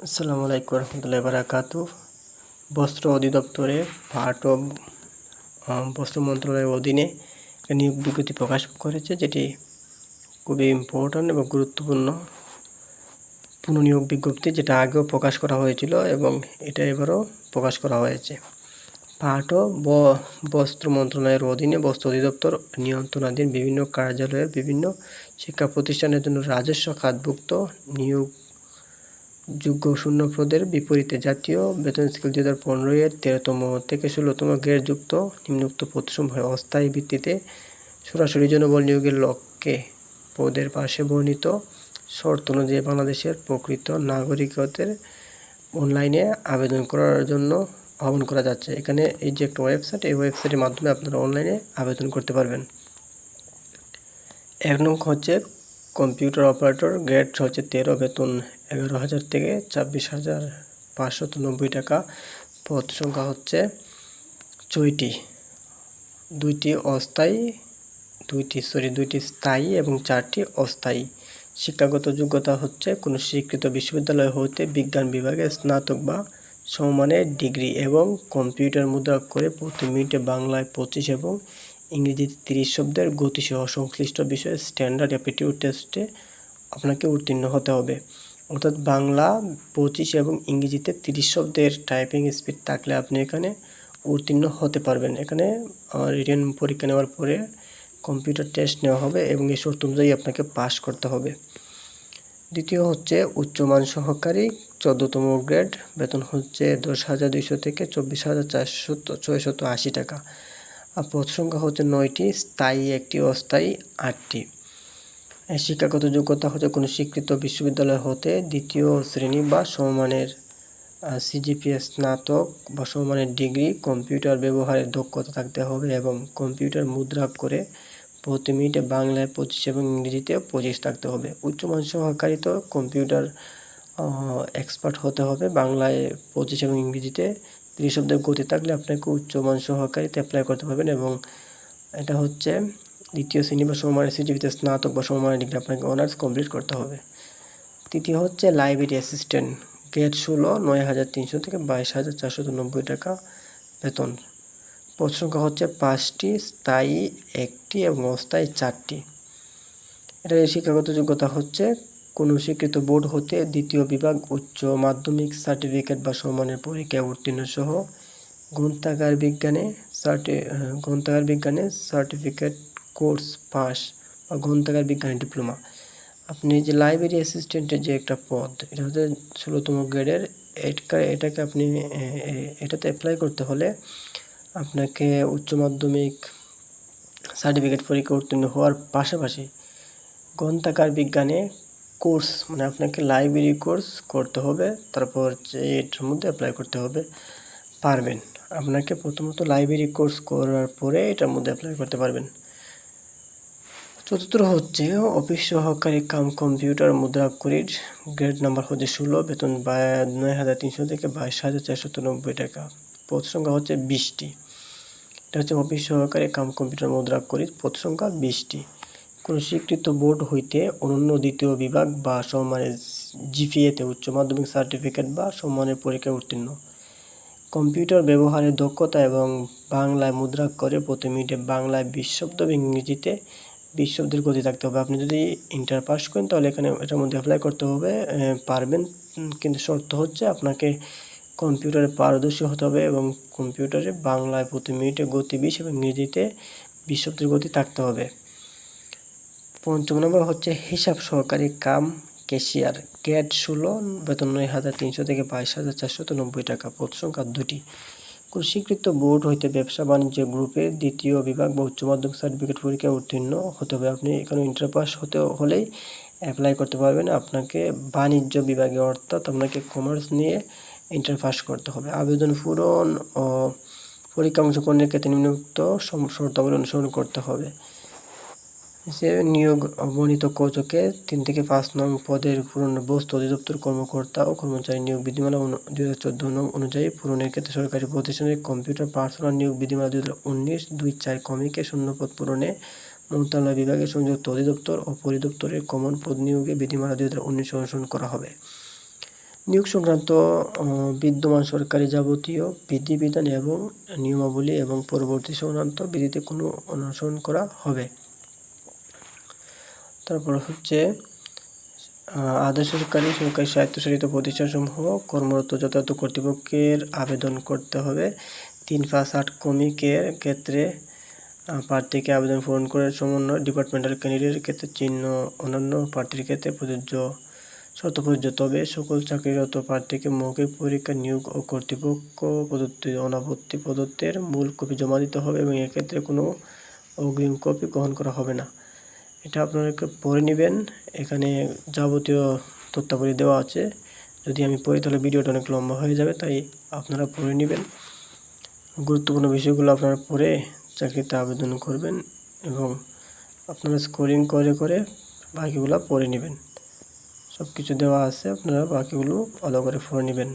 আসসালামু আলাইকুম রহমতুল্লাহি বারাকাতু। বস্ত্র অধিদপ্তরে পার্ট অফ বস্ত্র মন্ত্রণালয়ের অধীনে নিয়োগ বিজ্ঞপ্তি প্রকাশ করেছে, যেটি খুবই ইম্পর্ট্যান্ট এবং গুরুত্বপূর্ণ পুনঃনিয়োগ বিজ্ঞপ্তি, যেটা আগেও প্রকাশ করা হয়েছিল এবং এটা এবারও প্রকাশ করা হয়েছে। পার্ট অফ বস্ত্র মন্ত্রণালয়ের অধীনে বস্ত্র অধিদপ্তর নিয়ন্ত্রণাধীন বিভিন্ন কার্যালয়ের বিভিন্ন শিক্ষা প্রতিষ্ঠানের জন্য রাজস্ব খাতভুক্ত নিয়োগ যোগ্য শূন্য পদের বিপরীতে জাতীয় বেতন স্কেল 2015 এর 13তম থেকে 16তম গ্রেডযুক্ত নিম্নোক্ত পদসমূহ অস্থায়ী ভিত্তিতে সরাসরি জনবল নিয়োগের লক্ষ্যে পদের পাশে বর্ণিত শর্ত অনুযায়ী বাংলাদেশের প্রকৃত নাগরিকদের অনলাইনে আবেদন করার জন্য আহ্বান করা যাচ্ছে। এখানে এই যে একটা ওয়েবসাইট, এই ওয়েবসাইটের মাধ্যমে আপনারা অনলাইনে আবেদন করতে পারবেন। এক নং হচ্ছে কম্পিউটার অপারেটর, গ্রেড হচ্ছে 13, বেতন 11,000 থেকে 24,590 টাকা। পদ সংখ্যা হচ্ছে 6টি, দুইটি স্থায়ী এবং 4টি অস্থায়ী। শিক্ষাগত যোগ্যতা হচ্ছে কোনো স্বীকৃত বিশ্ববিদ্যালয় হতে বিজ্ঞান বিভাগে স্নাতক বা সমমানের ডিগ্রি এবং কম্পিউটার মুদ্রাক্ষরে প্রতি মিনিটে বাংলায় 25 এবং ইংরেজিতে 30 শব্দের গতিসহ সংশ্লিষ্ট বিষয়ে স্ট্যান্ডার্ড অ্যাপটিটিউড টেস্টে আপনাকে উত্তীর্ণ হতে হবে। অর্থাৎ বাংলা 25 এবং ইংরেজিতে 30 শব্দের টাইপিং স্পিড থাকলে আপনি এখানে উত্তীর্ণ হতে পারবেন। এখানে রিটেন পরীক্ষা নেওয়ার পরে কম্পিউটার টেস্ট নেওয়া হবে এবং এই শর্ত অনুযায়ী আপনাকে পাস করতে হবে। দ্বিতীয় হচ্ছে উচ্চমান সহকারী, 14তম গ্রেড, বেতন হচ্ছে 10,200 থেকে 24,680 টাকা। আর পদ সংখ্যা হচ্ছে 9টি, স্থায়ী 1টি, অস্থায়ী 8টি। শিক্ষাগত যোগ্যতা হচ্ছে কোনো স্বীকৃত বিশ্ববিদ্যালয় হতে দ্বিতীয় শ্রেণী বা সমমানের সিজিপিএ স্নাতক বা সমমানের ডিগ্রি, কম্পিউটার ব্যবহারের দক্ষতা থাকতে হবে এবং কম্পিউটার মুদ্রাক্ষরে প্রতি মিনিটে বাংলায় 25 এবং ইংরেজিতে 25 থাকতে হবে। উচ্চমান সহকারী তো কম্পিউটার এক্সপার্ট হতে হবে, বাংলায় 25 এবং ইংরেজিতে 30 শব্দের গতি থাকলে আপনাকে উচ্চমান সহকারীতে অ্যাপ্লাই করতে পারবেন এবং এটা হচ্ছে দ্বিতীয় শ্রেণী বা সমমানের সিজিপিতে স্নাতক বা সমমানের ডিগ্রি আপনাকে অনার্স কমপ্লিট করতে হবে। তৃতীয় হচ্ছে লাইব্রেরি অ্যাসিস্ট্যান্ট, গ্রেড 16, 9,300 থেকে 22,490 টাকা বেতন। পদ সংখ্যা হচ্ছে 5টি, স্থায়ী 1টি এবং অস্থায়ী 4টি। এটার শিক্ষাগত যোগ্যতা হচ্ছে কোনো স্বীকৃত বোর্ড হতে দ্বিতীয় বিভাগ উচ্চ মাধ্যমিক সার্টিফিকেট বা সমমানের পরীক্ষায় উত্তীর্ণ সহ গ্রন্থাগার বিজ্ঞানে সার্টিফিকেট কোর্স পাস বা গ্রন্থাগার বিজ্ঞানে ডিপ্লোমা। আপনি যে লাইব্রেরি অ্যাসিস্ট্যান্টের যে একটা পদ, এটা হচ্ছে 16তম গ্রেডের। এটাতে অ্যাপ্লাই করতে হলে আপনাকে উচ্চ মাধ্যমিক সার্টিফিকেট পরীক্ষা উত্তীর্ণ হওয়ার পাশাপাশি গ্রন্থাগার বিজ্ঞানে কোর্স, মানে আপনাকে লাইব্রেরি কোর্স করতে হবে, তারপর এটার মধ্যে অ্যাপ্লাই করতে হবে পারবেন। আপনাকে প্রথমত লাইব্রেরি কোর্স করার পরে এটার মধ্যে অ্যাপ্লাই করতে পারবেন। চতুর্থ হচ্ছে অফিস সহকারী কাম কম্পিউটার মুদ্রাক্ষরীর, গ্রেড নাম্বার হচ্ছে 16, বেতন 9,300 থেকে 22,490 টাকা। পদ সংখ্যা হচ্ছে 20টি। এটা হচ্ছে অফিস সহকারী কাম কম্পিউটার মুদ্রাক্ষরীর, পদ সংখ্যা 20টি। কোনো স্বীকৃত বোর্ড হইতে অনন্য দ্বিতীয় বিভাগ বা সমমানের জিপিএতে উচ্চ মাধ্যমিক সার্টিফিকেট বা সমমানের পরীক্ষায় উত্তীর্ণ, কম্পিউটার ব্যবহারের দক্ষতা এবং বাংলায় মুদ্রাক্ষরে প্রতি মিনিটে বাংলায় 20 শব্দ এবং ইংরেজিতে 20 শব্দের গতি থাকতে হবে। আপনি যদি ইন্টার পাস করেন তাহলে এখানে এটার মধ্যে অ্যাপ্লাই করতে হবে, পারবেন। কিন্তু শর্ত হচ্ছে আপনাকে কম্পিউটারে পারদর্শী হতে হবে এবং কম্পিউটারে বাংলায় প্রতি মিনিটে গতি 20 এবং ইংরেজিতে 20 শব্দের গতি থাকতে হবে। পঞ্চম নম্বর হচ্ছে হিসাব সহকারী কাম ক্যাশিয়ার, গ্রেড 16, বেতন 9,300 থেকে 22,490 টাকা। পদ সংখ্যা 2টি। কোনো স্বীকৃত বোর্ড হইতে ব্যবসা বাণিজ্য গ্রুপে দ্বিতীয় বিভাগ বা উচ্চ মাধ্যমিক সার্টিফিকেট পরীক্ষায় উত্তীর্ণ হতে হবে। আপনি এখানে ইন্টার পাস হতে হলেই অ্যাপ্লাই করতে পারবেন। আপনাকে বাণিজ্য বিভাগে, অর্থাৎ আপনাকে কমার্স নিয়ে ইন্টার পাস করতে হবে। আবেদন পূরণ ও পরীক্ষা অংশগ্রহণের ক্ষেত্রে নিম্নোক্ত শর্তাবলী অনুসরণ করতে হবে। যে নিয়োগ বর্ণিত কৌচকে 3 থেকে 5 নং পদের পূরণ বস্ত্র অধিদপ্তর কর্মকর্তা ও কর্মচারী নিয়োগ বিধিমালা 2014 নং অনুযায়ী পূরণের ক্ষেত্রে সরকারি প্রতিষ্ঠানের কম্পিউটার পার্সোনাল নিয়োগ বিধিমালা 2019-2-4 কমিকে শূন্যপদ পূরণে মন্ত্রণালয় বিভাগের সংযুক্ত অধিদপ্তর ও পরিদপ্তরের কমন পদ নিয়োগে বিধিমালা 2019 অনুসরণ করা হবে। নিয়োগ সংক্রান্ত বিদ্যমান সরকারি যাবতীয় বিধিবিধান এবং নিয়মাবলী এবং পরবর্তী সংক্রান্ত বিধিতে কোনো অনুসরণ করা হবে। তারপর হচ্ছে আধা সরকারি স্বায়ত্তশাসিত প্রতিষ্ঠানসমূহ কর্মরত যথাযথ কর্তৃপক্ষের আবেদন করতে হবে। 3/8 ক্রমিকের ক্ষেত্রে প্রার্থীকে আবেদন পূরণ করে সমন্বয় ডিপার্টমেন্টাল ক্যান্ডিডেটের ক্ষেত্রে চিহ্ন অন্যান্য প্রার্থীর ক্ষেত্রে শর্ত প্রযোজ্য। তবে সকল চাকরিরত প্রার্থীকে মৌখিক পরীক্ষা নিয়োগ ও কর্তৃপক্ষ প্রদত্ত অনাবর্তী পদত্বের মূল কপি জমা দিতে হবে এবং এক্ষেত্রে কোনো অগ্রিম কপি গ্রহণ করা হবে না। এটা আপনাদেরকে পড়ে নেবেন, এখানে যাবতীয় তথ্যাবলী দেওয়া আছে। যদি আমি পড়ি তাহলে ভিডিওটা অনেক লম্বা হয়ে যাবে, তাই আপনারা পড়ে নেবেন। গুরুত্বপূর্ণ বিষয়গুলো আপনারা পড়ে চাকরিতে আবেদন করবেন এবং আপনারা স্কোরিং করে করে বাকিগুলো পড়ে নেবেন। সব কিছু দেওয়া আছে, আপনারা বাকিগুলো ভালো করে পড়ে নেবেন।